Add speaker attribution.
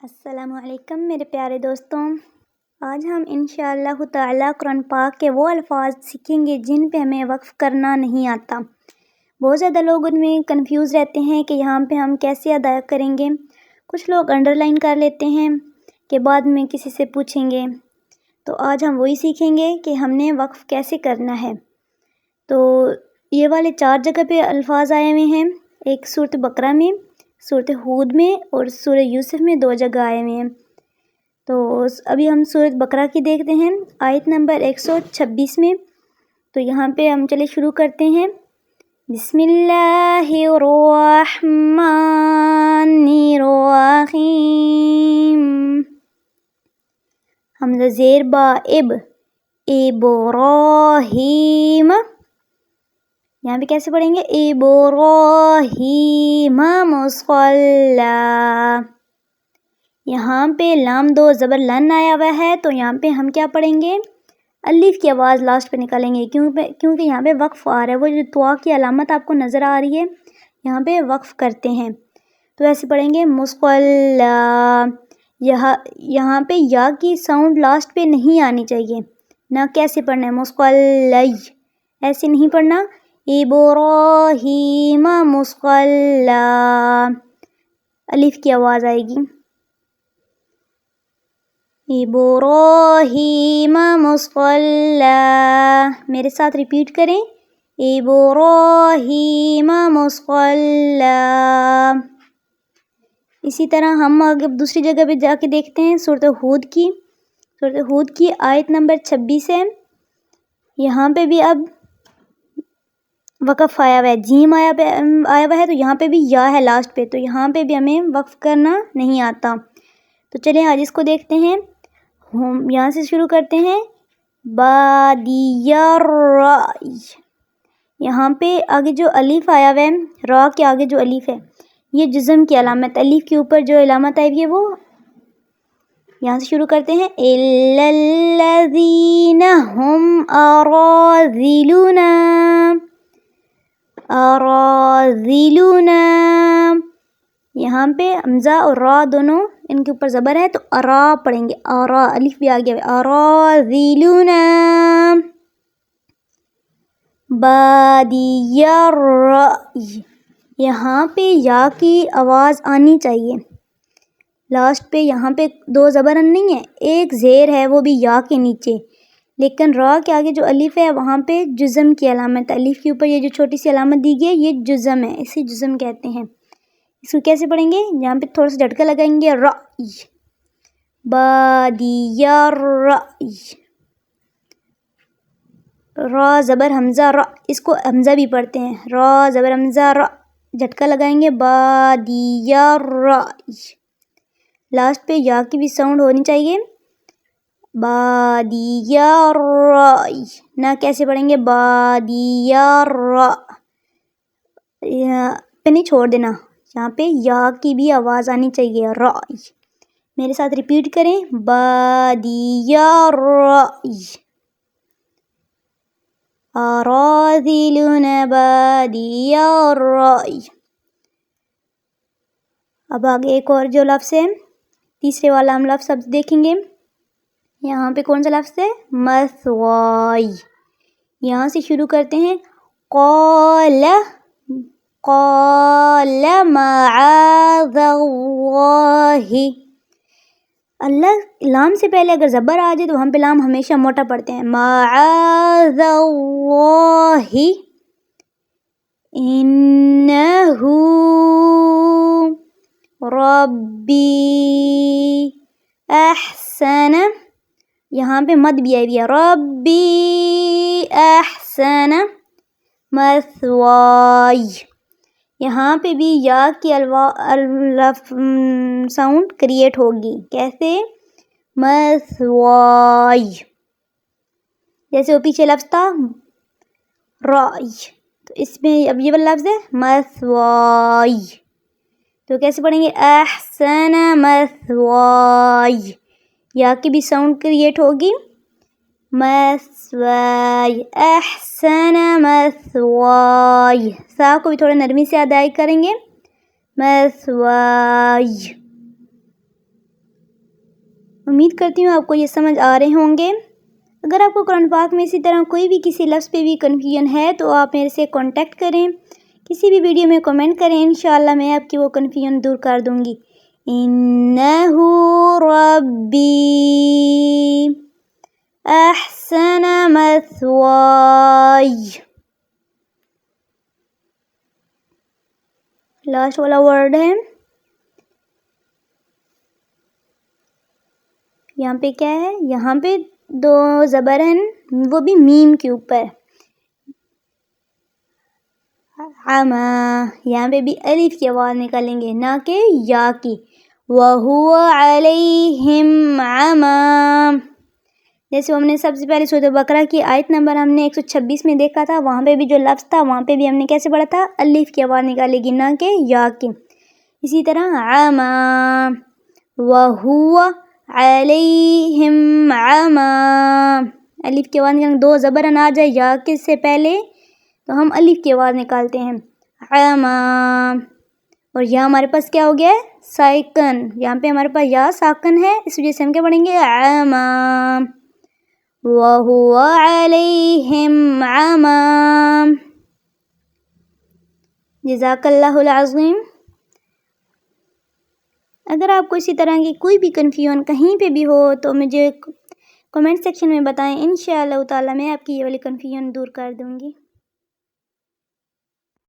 Speaker 1: السلام علیکم میرے پیارے دوستوں، آج ہم انشاءاللہ تعالیٰ قرآن پاک کے وہ الفاظ سیکھیں گے جن پہ ہمیں وقف کرنا نہیں آتا۔ بہت زیادہ لوگ ان میں کنفیوز رہتے ہیں کہ یہاں پہ ہم کیسے ادا کریں گے۔ کچھ لوگ انڈر لائن کر لیتے ہیں کہ بعد میں کسی سے پوچھیں گے۔ تو آج ہم وہی سیکھیں گے کہ ہم نے وقف کیسے کرنا ہے۔ تو یہ والے 4 جگہ پہ الفاظ آئے ہوئے ہیں، ایک سورۃ بقرہ میں، سورۃ ہود میں اور سورہ یوسف میں 2 جگہ آئے ہوئے ہیں۔ تو ابھی ہم سورۃ بقرہ کی دیکھتے ہیں، آیت نمبر 126 میں۔ تو یہاں پہ ہم چلے شروع کرتے ہیں۔ بسم اللہ الرحمن الرحیم۔ حمزہ زیر با اب، ابراہیم۔ یہاں پہ کیسے پڑھیں گے؟ ابراہیم مصلی۔ یہاں پہ لام 2 زبر لن آیا ہوا ہے، تو یہاں پہ ہم کیا پڑھیں گے؟ الف کی آواز لاسٹ پہ نکالیں گے، کیونکہ یہاں پہ وقف آ رہا ہے۔ وہ جو طوا کی علامت آپ کو نظر آ رہی ہے، یہاں پہ وقف کرتے ہیں تو ایسے پڑھیں گے مصلی۔ یہاں پہ یا کی ساؤنڈ لاسٹ پہ نہیں آنی چاہیے، نہ کیسے پڑھنا ہے؟ مصلی، ایسے نہیں پڑھنا۔ ابراہیم مصلی، الف کی آواز آئے گی۔ ابراہیم مصلی، میرے ساتھ ریپیٹ کریں، ابراہیم مصلی۔ اسی طرح ہم آگے دوسری جگہ پہ جا کے دیکھتے ہیں، سورۃ ہود کی آیت نمبر 26 ہے۔ یہاں پہ بھی اب وقف آیا ہوا ہے، جیم آیا ہوا ہے، تو یہاں پہ بھی یا ہے لاسٹ پہ، تو یہاں پہ بھی ہمیں وقف کرنا نہیں آتا۔ تو چلیں آج اس کو دیکھتے ہیں، ہم یہاں سے شروع کرتے ہیں۔ بادی الرأی، یہاں پہ آگے جو الف آیا ہوا ہے، را کے آگے جو الف ہے، یہ جزم کی علامت، الف کے اوپر جو علامت آئی ہوئی ہے وہ یہاں سے شروع کرتے ہیں۔ اِلَّا الَّذِينَ هُمْ أَرَاذِلُنَا، أَرَاذِلُنَا، یہاں پہ حمزہ اور را دونوں ان کے اوپر زبر ہے، تو ارا پڑھیں گے، ارا، الف بھی آ گیا ہے، أَرَاذِلُنَا بَادِيَ الرَّأْيِ، یہاں پہ یا کی آواز آنی چاہیے لاسٹ پہ۔ یہاں پہ 2 زبر نہیں ہے، ایک زیر ہے وہ بھی یا کے نیچے، لیکن را کے آگے جو الف ہے وہاں پہ جزم کی علامت، الف کے اوپر یہ جو چھوٹی سی علامت دی گئی ہے یہ جزم ہے، اسے جزم کہتے ہیں۔ اس کو کیسے پڑھیں گے؟ یہاں پہ تھوڑا سا جھٹکا لگائیں گے، رأی، بادی الرأی، را زبر حمزہ را، اس کو حمزہ بھی پڑھتے ہیں، را زبر حمزہ را، جھٹکا لگائیں گے، بادی الرأی، لاسٹ پہ یا کی بھی ساؤنڈ ہونی چاہیے، بادی الرأی، نہ کیسے پڑھیں گے؟ بادی الرأ، پہ نہیں چھوڑ دینا، یہاں پہ یا کی بھی آواز آنی چاہیے، رأی۔ میرے ساتھ ریپیٹ کریں، بادی الرأی، أَرَاذِلُنَا بَادِيَ الرَّأْيِ۔ اب آگے ایک اور جو لفظ ہے، تیسرے والا ہم لفظ اب دیکھیں گے۔ یہاں پہ کون سا لفظ ہے؟ مثوائی، یہاں سے شروع کرتے ہیں۔ قال، قال معاذ اللہ، اللہ لام سے پہلے اگر زبر آ جائے تو ہم پہ لام ہمیشہ موٹا پڑھتے ہیں، معاذ اللہ، انہ ربی احسن، یہاں پہ مد بھی آئی ہے، ربی احسن مثوائی، یہاں پہ بھی یا کی ساؤنڈ کریٹ ہوگی، کیسے؟ مثوائی، جیسے وہ پیچھے لفظ تھا رائی، تو اس میں اب یہ والا لفظ ہے مثوائی، تو کیسے پڑھیں گے؟ احسن مثوائی، یا کی بھی ساؤنڈ کریٹ ہوگی، مثوائی، احسن مثوائی، سا کو بھی تھوڑا نرمی سے ادائی کریں گے، مثوائی۔ امید کرتی ہوں آپ کو یہ سمجھ آ رہے ہوں گے۔ اگر آپ کو قرآن پاک میں اسی طرح کوئی بھی کسی لفظ پہ بھی کنفیوژن ہے تو آپ میرے سے کانٹیکٹ کریں، کسی بھی ویڈیو میں کمنٹ کریں، انشاءاللہ میں آپ کی وہ کنفیوژن دور کر دوں گی۔ انہ ربی احسن مثواي، لاسٹ والا ورڈ ہے، یہاں پہ کیا ہے؟ یہاں پہ 2 زبر ہیں، وہ بھی میم کے اوپر، یہاں پہ بھی الف کی آواز نکالیں گے نہ کہ یا کی۔ وَهُوَ عَلَيْهِمْ عَمًى، جیسے ہم نے سب سے پہلے سورۃ بقرہ کی آیت نمبر ہم نے 126 میں دیکھا تھا، وہاں پہ بھی جو لفظ تھا وہاں پہ بھی ہم نے کیسے پڑھا تھا؟ الف کی آواز نکالے گی نہ کہ یا کی۔ اسی طرح عَمًى، وَهُوَ عَلَيْهِمْ عَمًى، الف کی آواز نکالیں، 2 زبرن آ جائے یا کے سے پہلے تو ہم الف کی آواز نکالتے ہیں، عَمًى، اور یہاں ہمارے پاس کیا ہو گیا ہے؟ ساکن، یہاں پہ ہمارے پاس یا ساکن ہے، اس وجہ سے ہم کیا پڑھیں گے؟ عَمًى، وَهُوَ عَلَيْهِمْ عَمًى۔ جزاک اللہ العظیم۔ اگر آپ کو اسی طرح کی کوئی بھی کنفیوژن کہیں پہ بھی ہو تو مجھے کمنٹ سیکشن میں بتائیں، انشاءاللہ تعالی میں آپ کی یہ والی کنفیوژن دور کر دوں گی۔